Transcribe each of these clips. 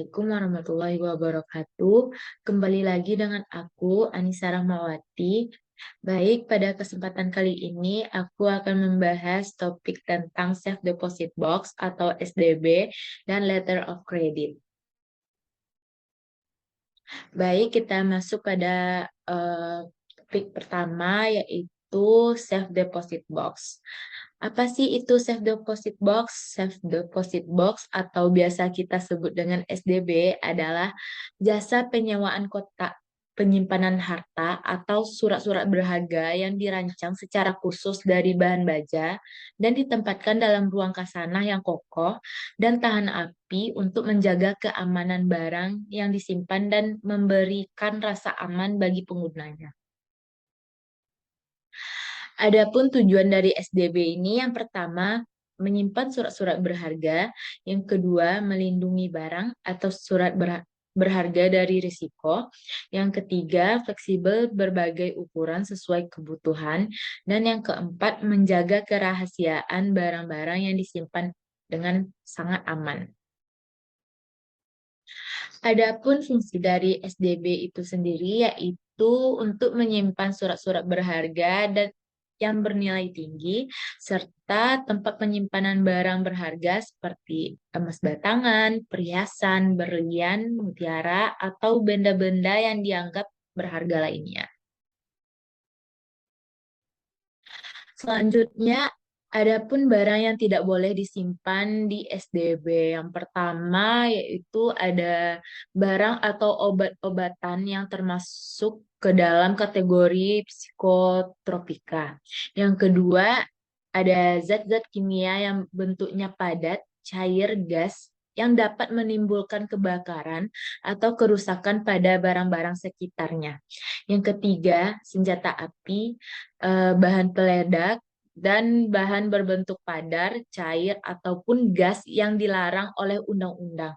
Assalamualaikum warahmatullahi wabarakatuh. Kembali lagi dengan aku, Anissa Rahmawati. Baik, pada kesempatan kali ini aku akan membahas topik tentang Safe Deposit Box atau SDB dan Letter of Credit. Baik, kita masuk pada topik pertama yaitu Safe Deposit Box. Apa sih itu Safe Deposit Box? Safe Deposit Box atau biasa kita sebut dengan SDB adalah jasa penyewaan kotak penyimpanan harta atau surat-surat berharga yang dirancang secara khusus dari bahan baja dan ditempatkan dalam ruang khasanah yang kokoh dan tahan api untuk menjaga keamanan barang yang disimpan dan memberikan rasa aman bagi penggunanya. Adapun tujuan dari SDB ini yang pertama menyimpan surat-surat berharga, yang kedua melindungi barang atau surat berharga dari risiko, yang ketiga fleksibel berbagai ukuran sesuai kebutuhan, dan yang keempat menjaga kerahasiaan barang-barang yang disimpan dengan sangat aman. Adapun fungsi dari SDB itu sendiri yaitu untuk menyimpan surat-surat berharga dan yang bernilai tinggi serta tempat penyimpanan barang berharga seperti emas batangan, perhiasan, berlian, mutiara, atau benda-benda yang dianggap berharga lainnya. Selanjutnya, adapun barang yang tidak boleh disimpan di SDB. Yang pertama yaitu ada barang atau obat-obatan yang termasuk ke dalam kategori psikotropika. Yang kedua, ada zat-zat kimia yang bentuknya padat, cair, gas, yang dapat menimbulkan kebakaran atau kerusakan pada barang-barang sekitarnya. Yang ketiga, senjata api, bahan peledak, dan bahan berbentuk padar, cair, ataupun gas yang dilarang oleh undang-undang.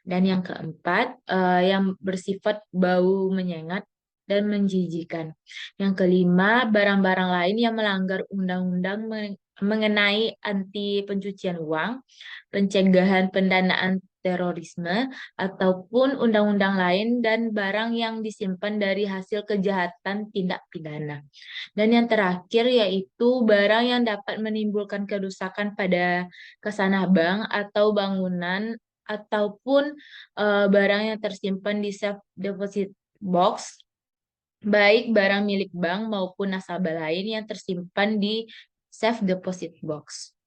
Dan yang keempat, yang bersifat bau menyengat dan menjijikan. Yang kelima, barang-barang lain yang melanggar undang-undang mengenai anti pencucian uang, pencegahan pendanaan terorisme, ataupun undang-undang lain dan barang yang disimpan dari hasil kejahatan tindak pidana. Dan yang terakhir yaitu barang yang dapat menimbulkan kerusakan pada khasanah bank atau bangunan ataupun barang yang tersimpan di safe deposit box, baik barang milik bank maupun nasabah lain yang tersimpan di safe deposit box.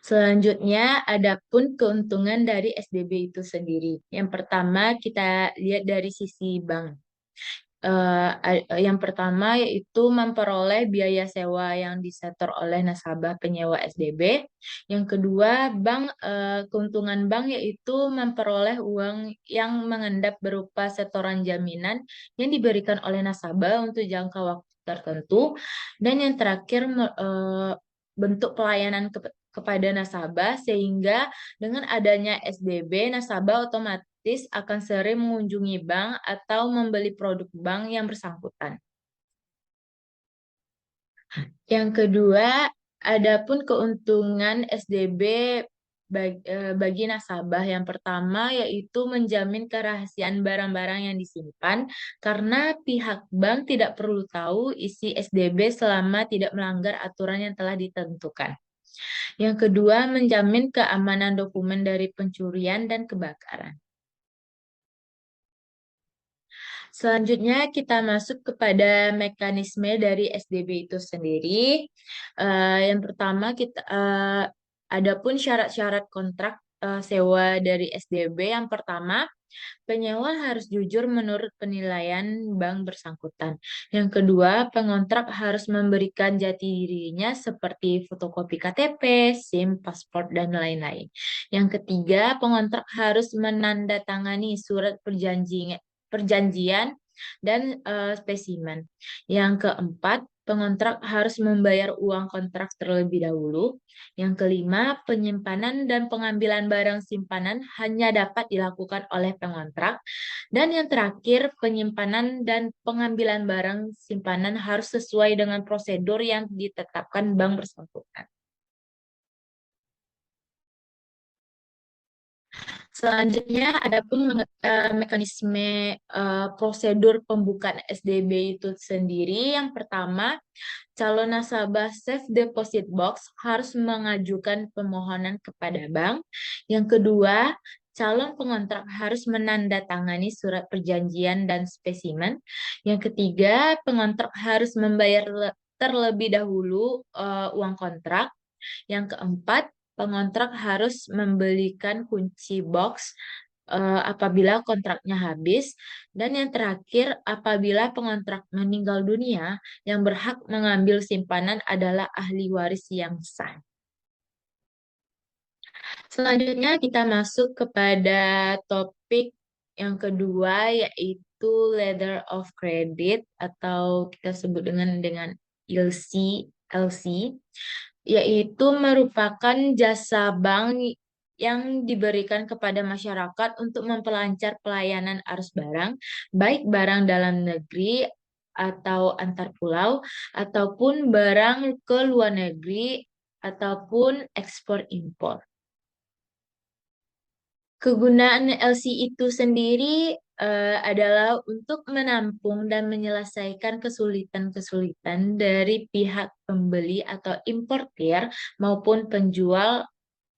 Selanjutnya, adapun keuntungan dari SDB itu sendiri. Yang pertama, kita lihat dari sisi bank. Yang pertama yaitu memperoleh biaya sewa yang disetor oleh nasabah penyewa SDB. Yang kedua, keuntungan bank yaitu memperoleh uang yang mengendap berupa setoran jaminan yang diberikan oleh nasabah untuk jangka waktu tertentu. Dan yang terakhir, bentuk pelayanan kepada nasabah sehingga dengan adanya SDB, nasabah otomatis akan sering mengunjungi bank atau membeli produk bank yang bersangkutan. Yang kedua, adapun keuntungan SDB bagi nasabah. Yang pertama yaitu menjamin kerahasiaan barang-barang yang disimpan karena pihak bank tidak perlu tahu isi SDB selama tidak melanggar aturan yang telah ditentukan. Yang kedua, menjamin keamanan dokumen dari pencurian dan kebakaran. Selanjutnya kita masuk kepada mekanisme dari SDB itu sendiri. Yang pertama adapun syarat-syarat kontrak sewa dari SDB. Yang pertama, penyewa harus jujur menurut penilaian bank bersangkutan. Yang kedua, pengontrak harus memberikan jati dirinya seperti fotokopi KTP, SIM, paspor, dan lain-lain. Yang ketiga, pengontrak harus menandatangani surat perjanjian dan spesimen. Yang keempat, pengontrak harus membayar uang kontrak terlebih dahulu. Yang kelima, penyimpanan dan pengambilan barang simpanan hanya dapat dilakukan oleh pengontrak. Dan yang terakhir, penyimpanan dan pengambilan barang simpanan harus sesuai dengan prosedur yang ditetapkan bank bersangkutan. Selanjutnya, mekanisme prosedur pembukaan SDB itu sendiri. Yang pertama, calon nasabah Safe Deposit Box harus mengajukan permohonan kepada bank. Yang kedua, calon pengontrak harus menandatangani surat perjanjian dan spesimen. Yang ketiga, pengontrak harus membayar terlebih dahulu uang kontrak. Yang keempat, pengontrak harus membelikan kunci box apabila kontraknya habis. Dan yang terakhir, apabila pengontrak meninggal dunia, yang berhak mengambil simpanan adalah ahli waris yang sah. Selanjutnya kita masuk kepada topik yang kedua, yaitu letter of credit atau kita sebut dengan LC, LC, yaitu merupakan jasa bank yang diberikan kepada masyarakat untuk memperlancar pelayanan arus barang, baik barang dalam negeri atau antar pulau, ataupun barang ke luar negeri, ataupun ekspor impor. Kegunaan LC itu sendiri adalah untuk menampung dan menyelesaikan kesulitan-kesulitan dari pihak pembeli atau importir maupun penjual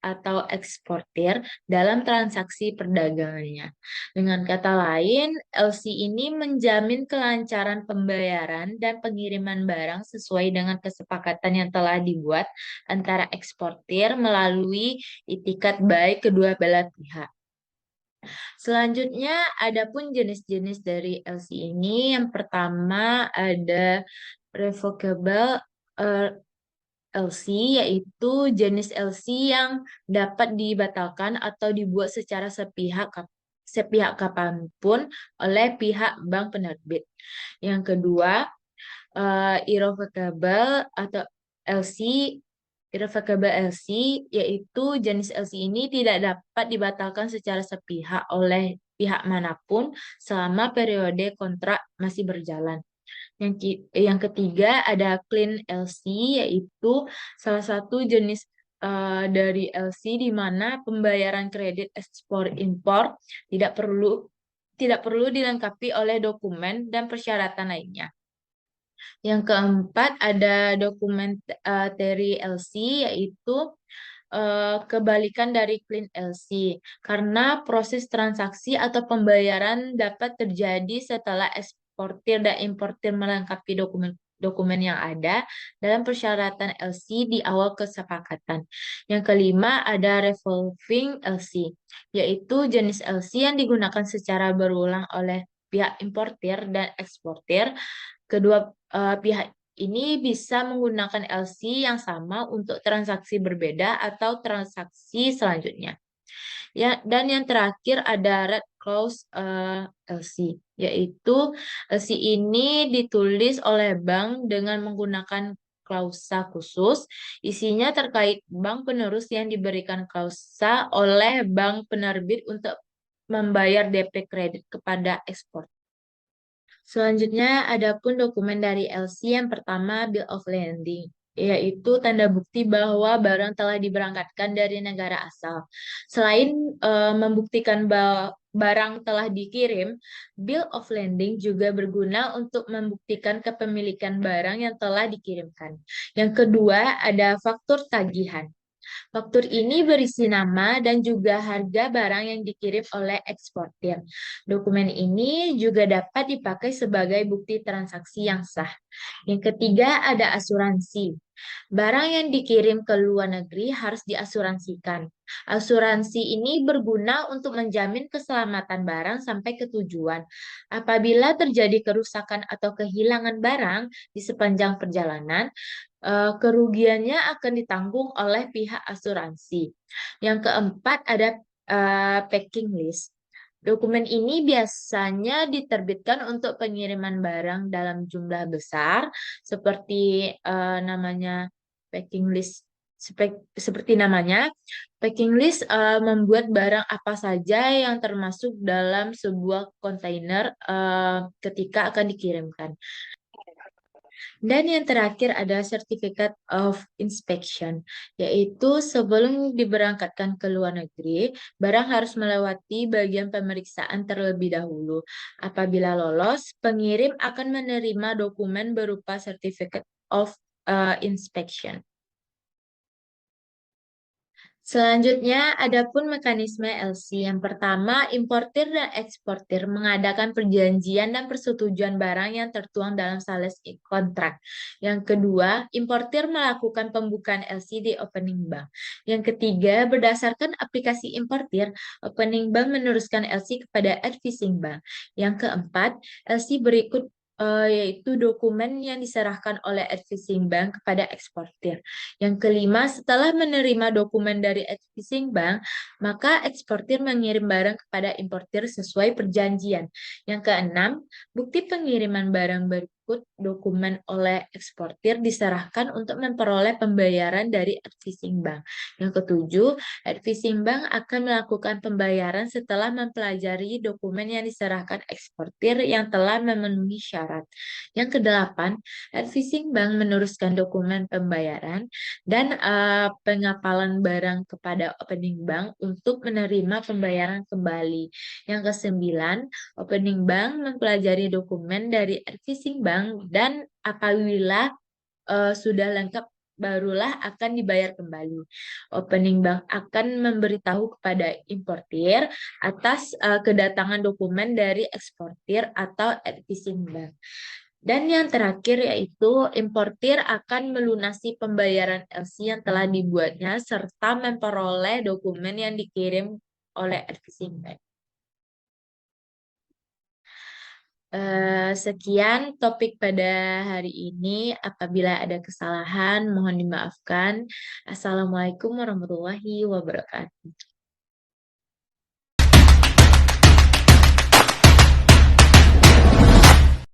atau eksportir dalam transaksi perdagangannya. Dengan kata lain, LC ini menjamin kelancaran pembayaran dan pengiriman barang sesuai dengan kesepakatan yang telah dibuat antara eksportir melalui itikat baik kedua belah pihak. Selanjutnya, ada pun jenis-jenis dari LC ini. Yang pertama ada revocable eh, LC, yaitu jenis LC yang dapat dibatalkan atau dibuat secara sepihak kapanpun oleh pihak bank penerbit. Yang kedua, irrevocable atau LC irrevocable LC, yaitu jenis LC ini tidak dapat dibatalkan secara sepihak oleh pihak manapun selama periode kontrak masih berjalan. Yang ketiga ada clean LC, yaitu salah satu jenis dari LC di mana pembayaran kredit ekspor impor tidak perlu dilengkapi oleh dokumen dan persyaratan lainnya. Yang keempat ada dokumentary LC, yaitu kebalikan dari clean LC, karena proses transaksi atau pembayaran dapat terjadi setelah eksportir dan importir melengkapi dokumen yang ada dalam persyaratan LC di awal kesepakatan. Yang kelima ada revolving LC, yaitu jenis LC yang digunakan secara berulang oleh pihak importir dan eksportir. Kedua pihak ini bisa menggunakan LC yang sama untuk transaksi berbeda atau transaksi selanjutnya. Ya, dan yang terakhir ada red clause LC, yaitu LC ini ditulis oleh bank dengan menggunakan klausa khusus. Isinya terkait bank penerus yang diberikan klausa oleh bank penerbit untuk membayar DP kredit kepada ekspor. Selanjutnya, ada pun dokumen dari LC. Yang pertama, Bill of Landing, yaitu tanda bukti bahwa barang telah diberangkatkan dari negara asal. Selain membuktikan bahwa barang telah dikirim, Bill of Landing juga berguna untuk membuktikan kepemilikan barang yang telah dikirimkan. Yang kedua, ada faktur tagihan. Faktur ini berisi nama dan juga harga barang yang dikirim oleh eksportir. Dokumen ini juga dapat dipakai sebagai bukti transaksi yang sah. Yang ketiga ada asuransi. Barang yang dikirim ke luar negeri harus diasuransikan. Asuransi ini berguna untuk menjamin keselamatan barang sampai ke tujuan. Apabila terjadi kerusakan atau kehilangan barang di sepanjang perjalanan, kerugiannya akan ditanggung oleh pihak asuransi. Yang keempat ada packing list. Dokumen ini biasanya diterbitkan untuk pengiriman barang dalam jumlah besar, seperti namanya packing list. Seperti namanya, packing list membuat barang apa saja yang termasuk dalam sebuah kontainer ketika akan dikirimkan. Dan yang terakhir ada Certificate of Inspection, yaitu sebelum diberangkatkan ke luar negeri, barang harus melewati bagian pemeriksaan terlebih dahulu. Apabila lolos, pengirim akan menerima dokumen berupa Certificate of Inspection. Selanjutnya, adapun mekanisme LC. Yang pertama, importir dan eksportir mengadakan perjanjian dan persetujuan barang yang tertuang dalam sales kontrak. Yang kedua, importir melakukan pembukaan LC di opening bank. Yang ketiga, berdasarkan aplikasi importir, opening bank meneruskan LC kepada advising bank. Yang keempat, LC berikut yaitu dokumen yang diserahkan oleh advising bank kepada eksportir. Yang kelima, setelah menerima dokumen dari advising bank, maka eksportir mengirim barang kepada importir sesuai perjanjian. Yang keenam, bukti pengiriman barang berikut dokumen oleh eksportir diserahkan untuk memperoleh pembayaran dari advising bank. Yang ketujuh, advising bank akan melakukan pembayaran setelah mempelajari dokumen yang diserahkan eksportir yang telah memenuhi syarat. Yang kedelapan, advising bank meneruskan dokumen pembayaran dan pengapalan barang kepada opening bank untuk menerima pembayaran kembali. Yang kesembilan, opening bank mempelajari dokumen dari advising bank dan apabila sudah lengkap barulah akan dibayar kembali. Opening bank akan memberitahu kepada importir atas kedatangan dokumen dari eksportir atau advising bank. Dan yang terakhir yaitu importir akan melunasi pembayaran LC yang telah dibuatnya serta memperoleh dokumen yang dikirim oleh advising bank. Sekian topik pada hari ini. Apabila ada kesalahan, mohon dimaafkan. Assalamualaikum warahmatullahi wabarakatuh.